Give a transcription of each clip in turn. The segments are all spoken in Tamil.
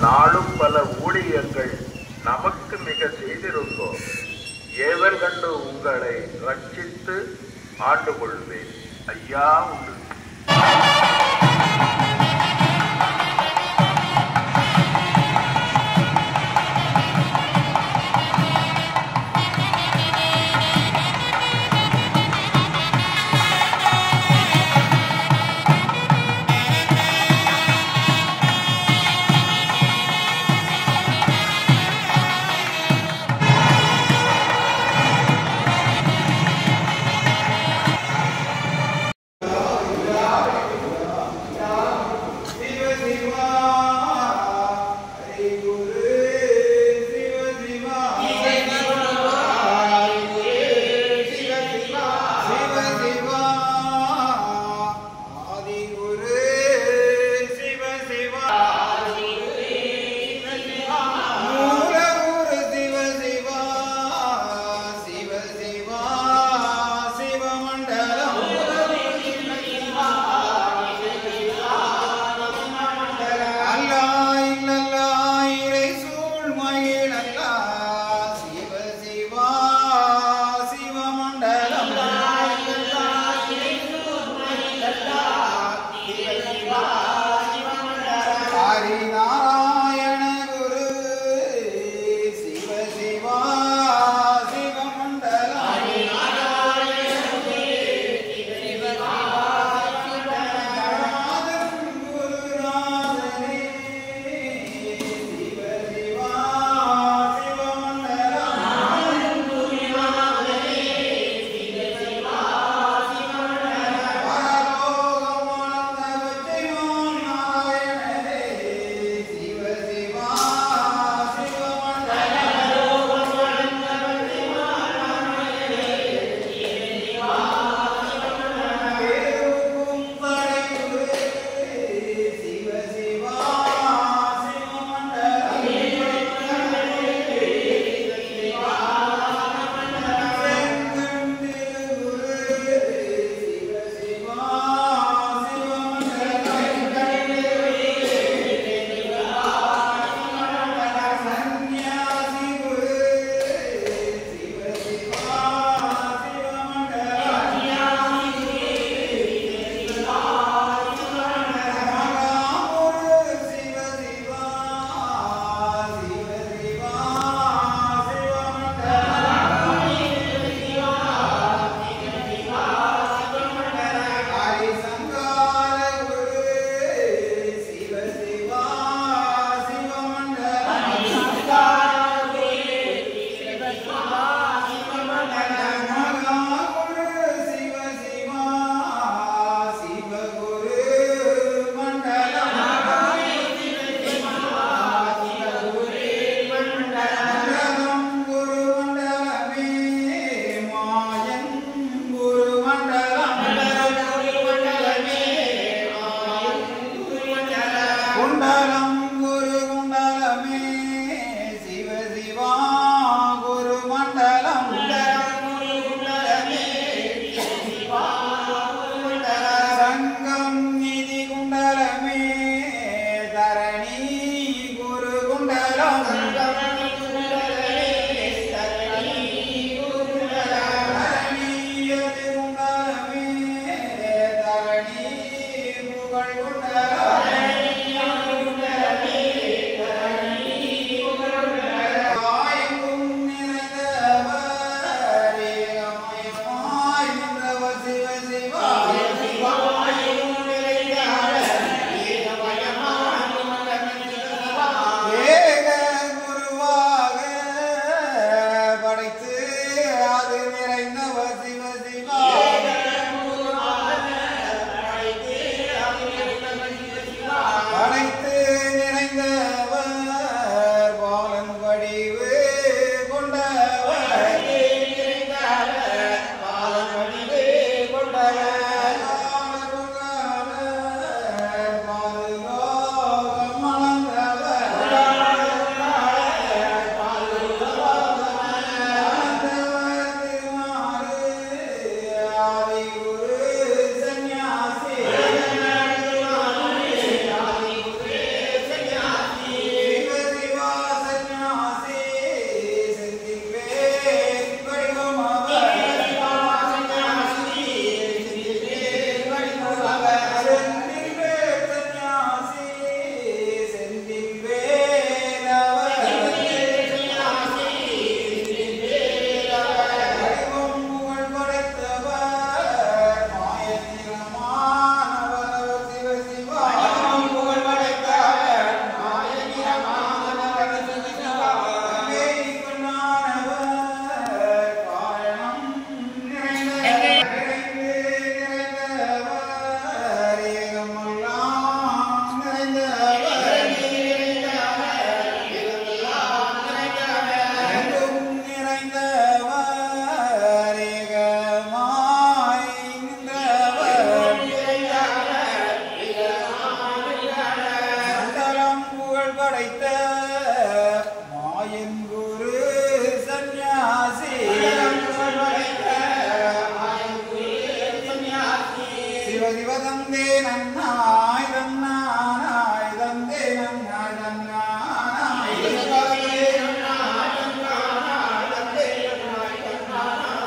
நாளும் பல ஊழியங்கள் நமக்கு மிக செய்திருந்தோம். ஏவல் கண்டு உங்களை ரட்சித்து ஆண்டு கொள்வேன். ஐயா உண்டு. வைத்த மாயன் குரு சந்நியாசி சிவ சிவ தந்தே நன்னாய் தன்னாய் தந்தே நன்னாய் தன்னாய்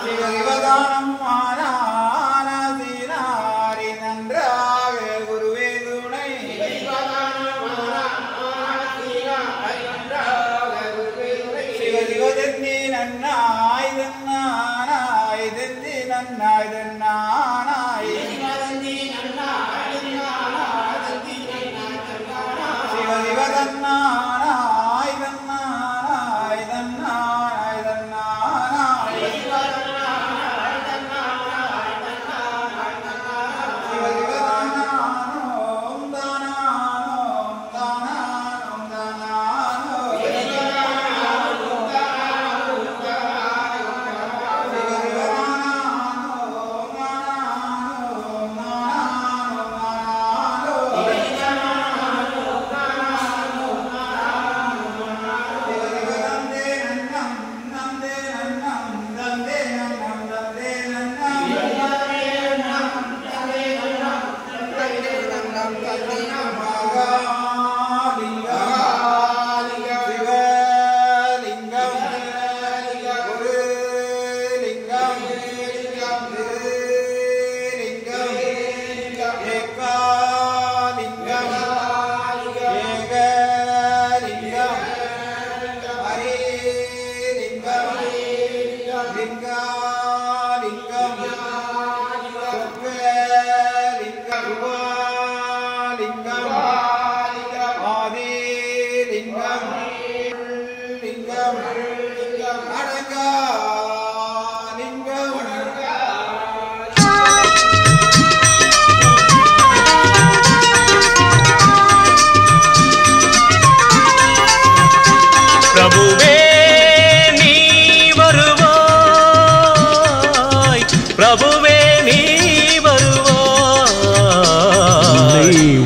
சிவ சிவதானம் ஆனானதினாரி நன்றாக குருவே துணை சிவ சிவ தந்தி நன்னாய் தன்னாய் தந்தி நன்னாய் தன்னாய் சிவ சிவ தன்னாய் தன்னாய் தன்னாய் தன்னாய் சிவ சிவ தானானோம் தானானோம் தானானோம் தானானோம் சிவ சிவ தானானோம்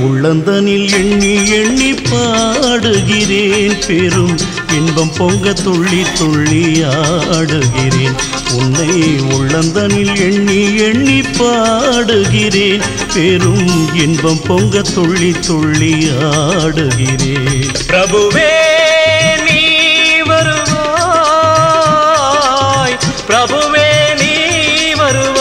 உள்ளந்தனில் எண்ணி எண்ணி பாடுகிறேன், பெரும் இன்பம் பொங்க துள்ளி துள்ளி ஆடுகிறேன். உன்னை உள்ளந்தனில் எண்ணி எண்ணி பாடுகிறேன், பெரும் இன்பம் பொங்க துள்ளி துள்ளி ஆடுகிறேன். பிரபுவே நீ வருவாய், பிரபுவே நீ வருவாய்.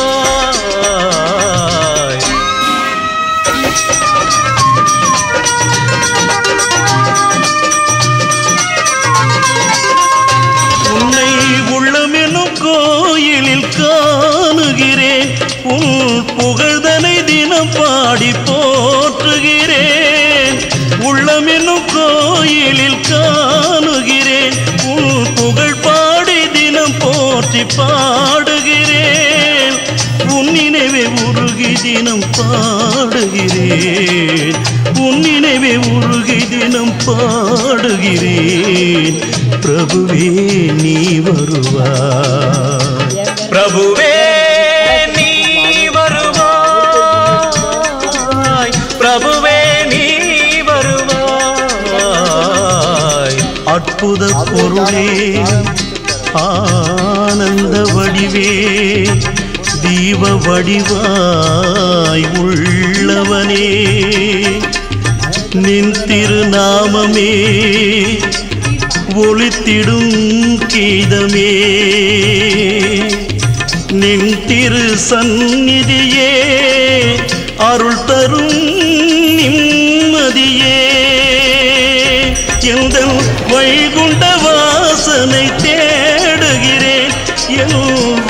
உன்னை உள்ளமெனும் கோயிலில் காணுகிறேன், உன் புகழ்தனை தினம் பாடி போற்றுகிறேன். உள்ளமெனும் கோயிலில் காணுகிறேன், உன் புகழ் பாடி தினம் போற்றி பாடுகிறேன். உன் நினைவே உருகி தினம் பாடுகிறேன், உன் நினைவே உருகி தினம் பாடுகிறேன். பிரபுவே நீ வருவாய், பிரபுவே நீ வருவாய், பிரபுவே நீ வருவாய். அற்புத பொருளே ஆனந்த வடிவே, தீப வடிவாய் உள்ளவனே, நின் திருநாமமே ஒளித்திடும் கீதமே. நின் திரு சந்நிதியே அருள் தரும் நிம்மதியே. எந்த வைகுண்ட வாசனை தேடுகிறேன், என்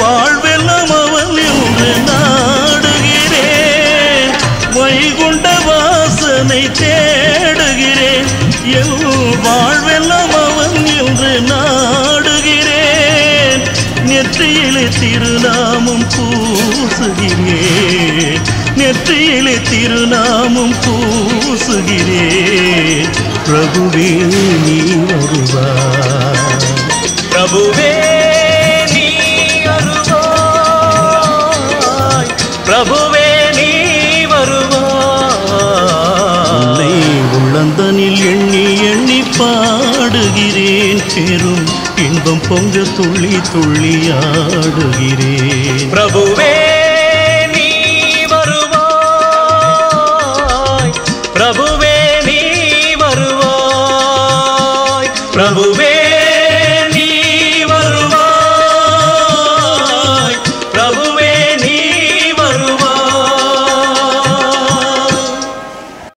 வாழ்வெல்லாம் அவன் என்று நாடுகிறேன். வைகுண்ட வாசனை தேடுகிறேன், என் வாழ்வெல்லாம் அவன் என்று நாடுகிறேன். நெற்றியிலே திருநாமம் பூசுகிறேன், நெற்றியிலே திருநாமம் பூசுகிறேன். பிரபுவே நீ வருவாய், பிரபுவே நீ வருவாய், பிரபுவே நீ வருவாய். உன்னை உள்ளந்தனில் எண்ணி எண்ணி பாடுகிறேன் பெரும் இன்பம் பொங்க துள்ளி துள்ளி ஆடுகிறேன்